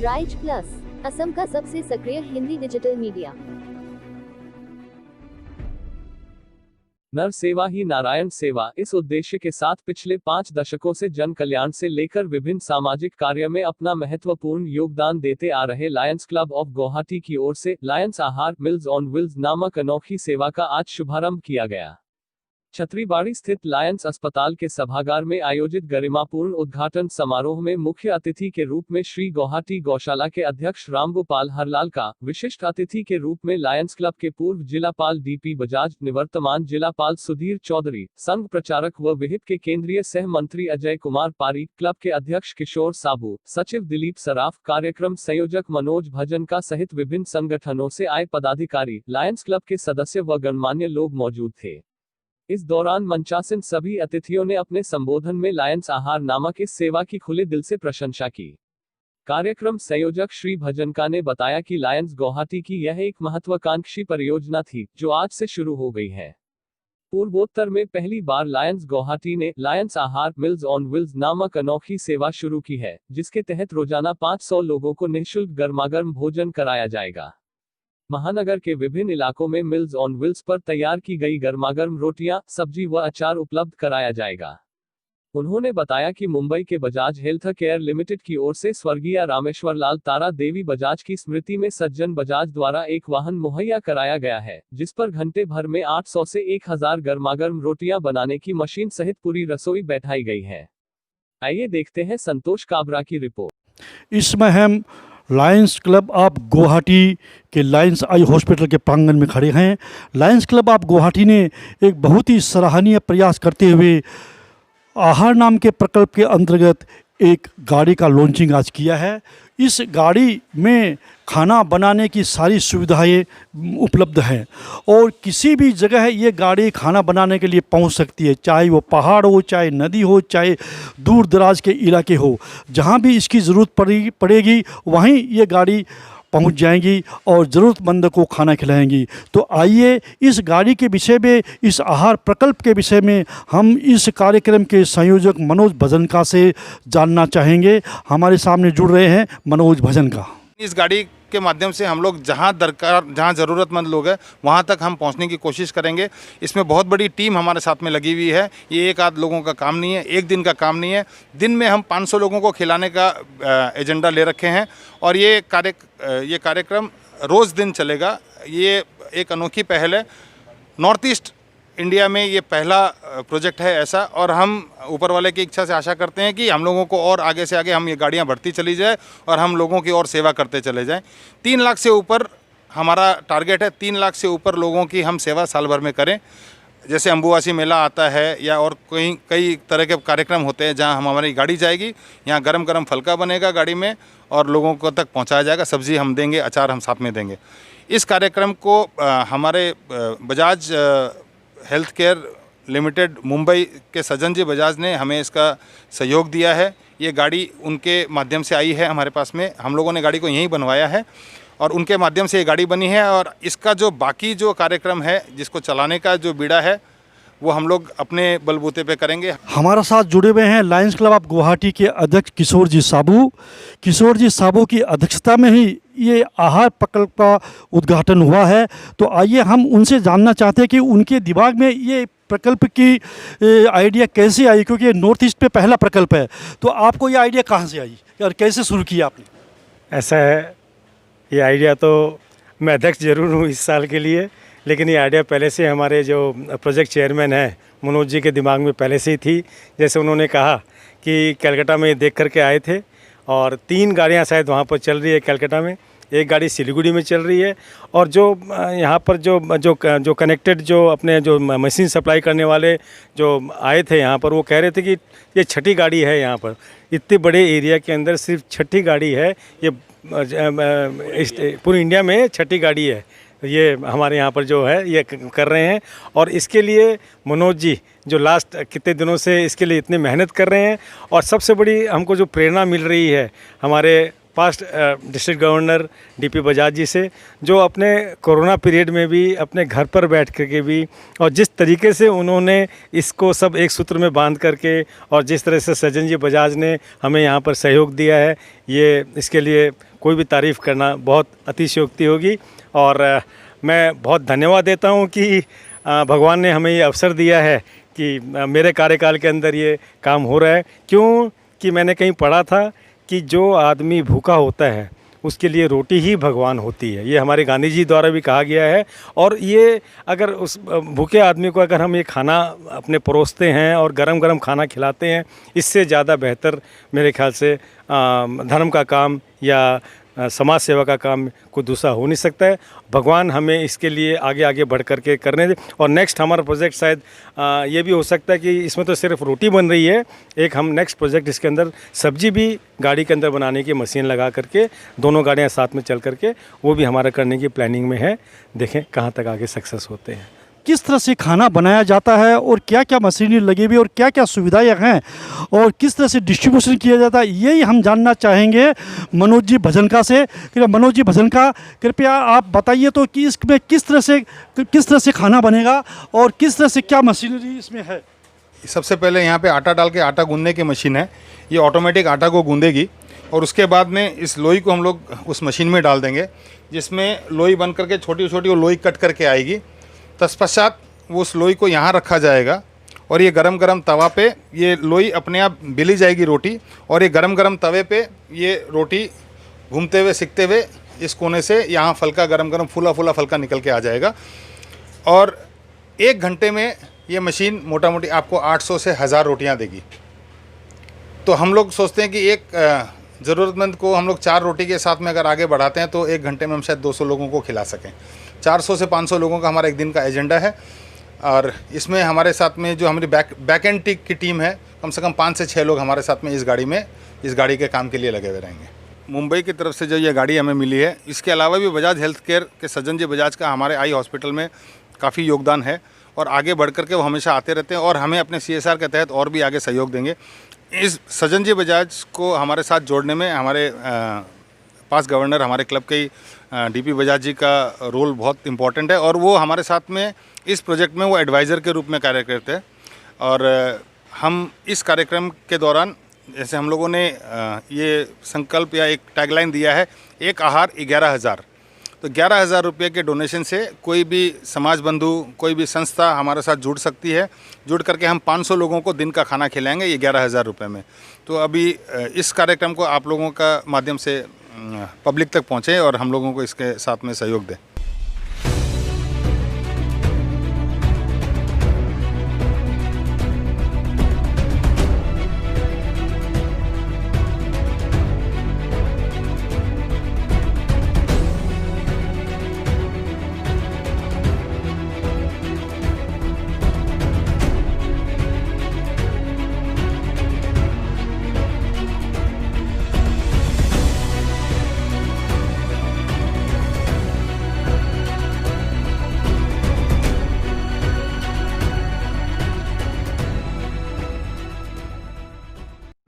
Rise plus, Assam का सबसे सक्रिय हिंदी डिजिटल मीडिया। नर सेवा ही नारायण सेवा, इस उद्देश्य के साथ पिछले 5 दशकों से जन कल्याण से लेकर विभिन्न सामाजिक कार्य में अपना महत्वपूर्ण योगदान देते आ रहे लायंस क्लब ऑफ गुवाहाटी की ओर से लायंस आहार मिल्स ऑन व्हील्स नामक अनोखी सेवा का आज शुभारंभ किया गया। छतरीबाड़ी स्थित लायंस अस्पताल के सभागार में आयोजित गरिमापूर्ण उद्घाटन समारोह में मुख्य अतिथि के रूप में श्री गुवाहाटी गौशाला के अध्यक्ष रामगोपाल हरलाल का, विशिष्ट अतिथि के रूप में लायंस क्लब के पूर्व जिलापाल डीपी बजाज, निवर्तमान जिलापाल सुधीर चौधरी, संघ प्रचारक व विहिप के केंद्रीय सह मंत्री अजय कुमार पारी, क्लब के अध्यक्ष किशोर साबू, सचिव दिलीप सराफ, कार्यक्रम संयोजक मनोज भजनका सहित विभिन्न संगठनों से आए पदाधिकारी, लायंस क्लब के सदस्य व गणमान्य लोग मौजूद थे। इस दौरान मंचासीन सभी अतिथियों ने अपने संबोधन में लायंस आहार नामक इस सेवा की खुले दिल से प्रशंसा की। कार्यक्रम संयोजक श्री भजनका ने बताया कि लायंस गुवाहाटी की यह एक महत्वाकांक्षी परियोजना थी, जो आज से शुरू हो गई है। पूर्वोत्तर में पहली बार लायंस गुवाहाटी ने लायंस आहार मिल्स ऑन व्हील्स नामक अनोखी सेवा शुरू की है, जिसके तहत रोजाना 500 लोगों को निःशुल्क गर्मागर्म भोजन कराया जाएगा। महानगर के विभिन्न इलाकों में मिल्स ऑन व्हील्स पर तैयार की गई गर्मागर्म रोटियां, सब्जी व अचार उपलब्ध कराया जाएगा। उन्होंने बताया कि मुंबई के बजाज हेल्थ केयर लिमिटेड की ओर से स्वर्गीय रामेश्वर लाल तारा देवी बजाज की स्मृति में सज्जन बजाज द्वारा एक वाहन मुहैया कराया गया है, जिस पर घंटे भर में 800 से 1000 गर्मागर्म रोटियां बनाने की मशीन सहित पूरी रसोई बैठाई गई है। आइए देखते हैं संतोष काबरा की रिपोर्ट। इसमें हम लायंस क्लब ऑफ गुवाहाटी के लायंस आई हॉस्पिटल के प्रांगण में खड़े हैं। लायंस क्लब ऑफ गुवाहाटी ने एक बहुत ही सराहनीय प्रयास करते हुए आहार नाम के प्रकल्प के अंतर्गत एक गाड़ी का लॉन्चिंग आज किया है। इस गाड़ी में खाना बनाने की सारी सुविधाएं उपलब्ध हैं और किसी भी जगह ये गाड़ी खाना बनाने के लिए पहुंच सकती है, चाहे वो पहाड़ हो, चाहे नदी हो, चाहे दूर दराज के इलाके हो। जहां भी इसकी ज़रूरत पड़ेगी वहीं ये गाड़ी पहुंच जाएंगी और ज़रूरतमंद को खाना खिलाएंगी। तो आइए इस गाड़ी के विषय में, इस आहार प्रकल्प के विषय में हम इस कार्यक्रम के संयोजक मनोज भजनका से जानना चाहेंगे। हमारे सामने जुड़ रहे हैं मनोज भजनका। इस गाड़ी के माध्यम से हम लोग जहाँ ज़रूरतमंद लोग हैं वहाँ तक हम पहुँचने की कोशिश करेंगे। इसमें बहुत बड़ी टीम हमारे साथ में लगी हुई है। ये एक आध लोगों का काम नहीं है, एक दिन का काम नहीं है। दिन में हम 500 लोगों को खिलाने का एजेंडा ले रखे हैं और ये कार्यक्रम रोज़ दिन चलेगा। ये एक अनोखी पहल है। नॉर्थ ईस्ट इंडिया में ये पहला प्रोजेक्ट है ऐसा, और हम ऊपर वाले की इच्छा से आशा करते हैं कि हम लोगों को और आगे से आगे हम ये गाड़ियाँ बढ़ती चली जाए और हम लोगों की और सेवा करते चले जाएं। 3 लाख से ऊपर हमारा टारगेट है। 3 लाख से ऊपर लोगों की हम सेवा साल भर में करें। जैसे अम्बुवासी मेला आता है या और कई तरह के कार्यक्रम होते हैं जहाँ हमारी गाड़ी जाएगी, यहाँ गरम गरम फलका बनेगा गाड़ी में और लोगों को तक पहुँचाया जाएगा। सब्ज़ी हम देंगे, अचार हम साथ में देंगे। इस कार्यक्रम को हमारे Bajaj health care limited Mumbai के सज्जन जी बजाज ने हमें इसका सहयोग दिया है। ये गाड़ी उनके माध्यम से आई है हमारे पास में। हम लोगों ने गाड़ी को यहीं बनवाया है और उनके माध्यम से ये गाड़ी बनी है। और इसका जो बाकी जो कार्यक्रम है, जिसको चलाने का जो बीड़ा है, वो हम लोग अपने बलबूते पे करेंगे। हमारा साथ जुड़े हुए हैं लायंस क्लब ऑफ गुवाहाटी के अध्यक्ष किशोर जी साबू। किशोर जी साबू की अध्यक्षता में ही ये आहार प्रकल्प का उद्घाटन हुआ है। तो आइए हम उनसे जानना चाहते हैं कि उनके दिमाग में ये प्रकल्प की आइडिया कैसे आई, क्योंकि ये नॉर्थ ईस्ट पे पहला प्रकल्प है। तो आपको ये आइडिया कहाँ से आई और कैसे शुरू किया आपने? ऐसा है, ये आइडिया तो मैं अध्यक्ष ज़रूर हूँ इस साल के लिए, लेकिन ये आइडिया पहले से हमारे जो प्रोजेक्ट चेयरमैन हैं मनोज जी के दिमाग में पहले से ही थी। जैसे उन्होंने कहा कि कलकत्ता में देख करके आए थे और 3 गाड़ियाँ शायद वहाँ पर चल रही है कलकत्ता में, एक गाड़ी सिलीगुड़ी में चल रही है और जो यहाँ पर जो कनेक्टेड जो अपने जो मशीन सप्लाई करने वाले जो आए थे यहाँ पर, वो कह रहे थे कि ये 6ठी गाड़ी है यहाँ पर। इतने बड़े एरिया के अंदर सिर्फ 6ठी गाड़ी है। ये पूरी इंडिया में 6ठी गाड़ी है। ये हमारे यहाँ पर जो है ये कर रहे हैं और इसके लिए मनोज जी जो लास्ट कितने दिनों से इसके लिए इतने मेहनत कर रहे हैं। और सबसे बड़ी हमको जो प्रेरणा मिल रही है हमारे past district governor DP Bajaj ji से, जो अपने कोरोना पीरियड में भी अपने घर पर बैठ करके भी और जिस तरीके से उन्होंने इसको सब एक सूत्र में बांध करके और जिस तरह से सज्जन जी बजाज ने हमें यहाँ पर सहयोग दिया है, ये इसके लिए कोई भी तारीफ़ करना बहुत अतिशयोक्ति होगी। और मैं बहुत धन्यवाद देता हूँ कि भगवान ने हमें ये अवसर दिया है कि मेरे कार्यकाल के अंदर ये काम हो रहा है। क्यों कि मैंने कहीं पढ़ा था कि जो आदमी भूखा होता है उसके लिए रोटी ही भगवान होती है। ये हमारे गांधी जी द्वारा भी कहा गया है। और ये अगर उस भूखे आदमी को अगर हम ये खाना अपने परोसते हैं और गरम गरम खाना खिलाते हैं, इससे ज़्यादा बेहतर मेरे ख्याल से धर्म का काम या समाज सेवा का काम कोई दूसरा हो नहीं सकता है। भगवान हमें इसके लिए आगे आगे बढ़ कर के करने दे। और नेक्स्ट हमारा प्रोजेक्ट शायद ये भी हो सकता है कि इसमें तो सिर्फ रोटी बन रही है, एक हम नेक्स्ट प्रोजेक्ट इसके अंदर सब्जी भी गाड़ी के अंदर बनाने की मशीन लगा करके दोनों गाड़ियाँ साथ में चल करके वो भी हमारा करने की प्लानिंग में है। देखें कहाँ तक आगे सक्सेस होते हैं। किस तरह से खाना बनाया जाता है और क्या क्या मशीनें लगी हुई और क्या क्या सुविधाएं हैं और किस तरह से डिस्ट्रीब्यूशन किया जाता है, यही हम जानना चाहेंगे मनोज जी भजनका से। मनोज जी भजनका, कृपया आप बताइए तो कि इसमें किस तरह से खाना बनेगा और किस तरह से क्या मशीनरी इसमें है। सबसे पहले यहाँ पे आटा डाल के आटा गूंदने की मशीन है। ये ऑटोमेटिक आटा को गूंदेगी और उसके बाद में इस लोई को हम लोग उस मशीन में डाल देंगे, जिसमें लोई बन करके छोटी छोटी वो लोई कट करके आएगी। तत्पश्चात वो उस लोई को यहाँ रखा जाएगा और ये गरम गरम तवा पे ये लोई अपने आप बेली जाएगी रोटी, और ये गरम गरम तवे पे ये रोटी घूमते हुए सिकते हुए इस कोने से यहाँ फलका गरम गरम फूला फूला फलका निकल के आ जाएगा। और 1 घंटे में ये मशीन मोटा मोटी आपको 800 से 1000 रोटियाँ देगी। तो हम लोग सोचते हैं कि एक ज़रूरतमंद को हम लोग 4 रोटी के साथ में अगर आगे बढ़ाते हैं तो 1 घंटे में हम शायद 200 लोगों को खिला सकें। 400 से 500 लोगों का हमारा एक दिन का एजेंडा है। और इसमें हमारे साथ में जो हमारी बैक एंड की टीम है, कम से कम 5 से 6 लोग हमारे साथ में इस गाड़ी के काम के लिए लगे हुए रहेंगे। मुंबई की तरफ से जो ये गाड़ी हमें मिली है, इसके अलावा भी बजाज हेल्थ केयर के सज्जन जी बजाज का हमारे आई हॉस्पिटल में काफ़ी योगदान है और आगे बढ़ कर के वो हमेशा आते रहते हैं और हमें अपने CSR के तहत और भी आगे सहयोग देंगे। इस सज्जन जी बजाज को हमारे साथ जोड़ने में हमारे पास गवर्नर हमारे क्लब के DP बजाज जी का रोल बहुत इम्पोर्टेंट है और वो हमारे साथ में इस प्रोजेक्ट में वो एडवाइज़र के रूप में कार्य करते हैं। और हम इस कार्यक्रम के दौरान जैसे हम लोगों ने ये संकल्प या एक टैगलाइन दिया है, एक आहार 11,000। तो 11,000 रुपये के डोनेशन से कोई भी समाज बंधु, कोई भी संस्था हमारे साथ जुड़ सकती है। जुड़ करके हम 500 लोगों को दिन का खाना खिलाएंगे ये 11,000 रुपये में। तो अभी इस कार्यक्रम को आप लोगों का माध्यम से पब्लिक तक पहुँचे और हम लोगों को इसके साथ में सहयोग दें।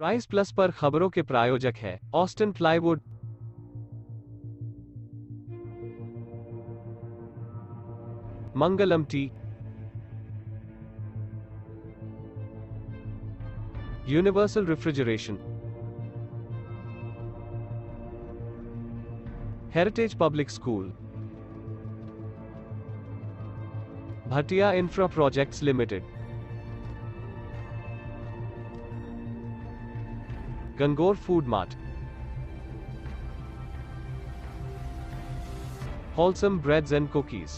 राइस प्लस पर खबरों के प्रायोजक है Austin plywood, Mangalam T, universal refrigeration, heritage public school, Bhatia infra projects limited, Gangaur food mart, Wholesome Breads and Cookies।